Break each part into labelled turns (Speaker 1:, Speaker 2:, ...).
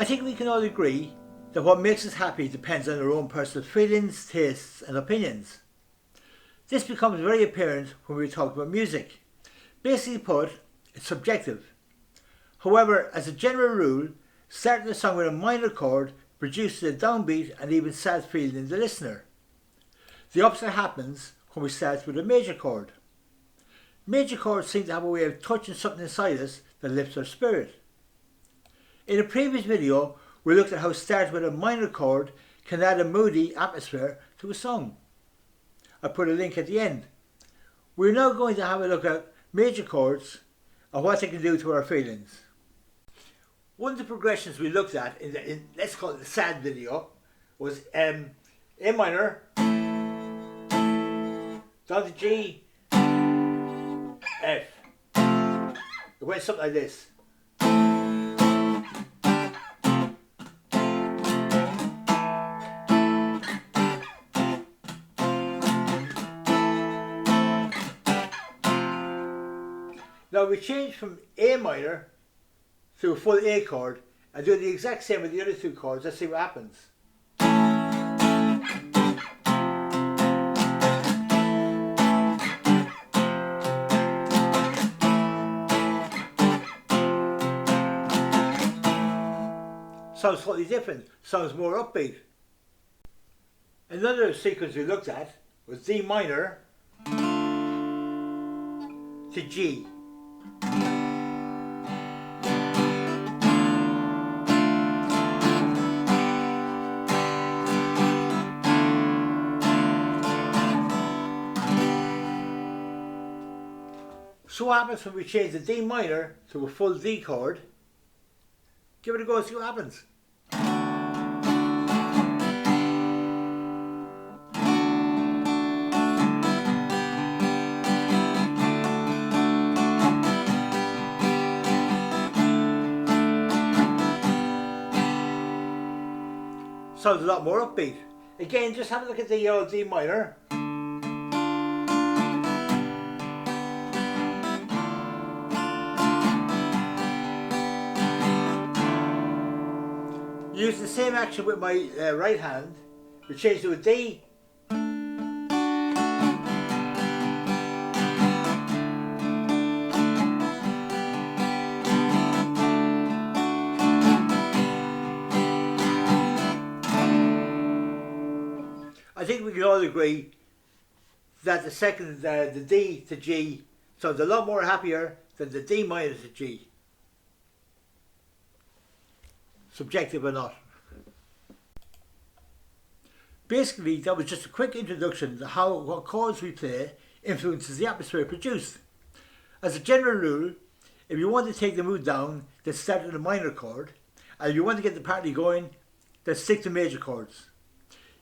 Speaker 1: think we can all agree that what makes us happy depends on our own personal feelings, tastes and opinions. This becomes very apparent when we talk about music. Basically put, it's subjective. However, as a general rule, starting a song with a minor chord produces a downbeat and even sad feeling in the listener. The opposite happens when we start with a major chord. Major chords seem to have a way of touching something inside us that lifts our spirit. In a previous video, we looked at how starting with a minor chord can add a moody atmosphere to a song. I put a link at the end. We're now going to have a look at major chords and what they can do to our feelings. One of the progressions we looked at in let's call it the sad video was A minor, down to G, F. It went something like this. Now we change from A minor to a full A chord and do the exact same with the other two chords. Let's see what happens. Sounds slightly different, sounds more upbeat. Another sequence we looked at was D minor to G. So what happens when we change the D minor to a full D chord? Give it a go and see what happens. Sounds a lot more upbeat. Again, just have a look at the D minor. Use the same action with my right hand. We change to a D. I think we can all agree that the second, the D to G, sounds a lot more happier than the D minor to G. Subjective or not. Basically, that was just a quick introduction to how what chords we play influences the atmosphere produced. As a general rule, if you want to take the mood down, then start with a minor chord, and if you want to get the party going, then stick to major chords.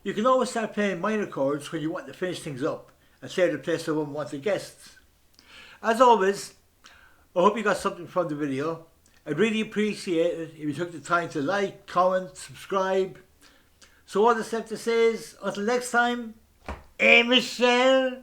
Speaker 1: You can always start playing minor chords when you want to finish things up and clear the place for unwanted guests. As always, I hope you got something from the video. I'd really appreciate it if you took the time to like, comment, subscribe. So all that's left to say is, until next time, hey Michelle!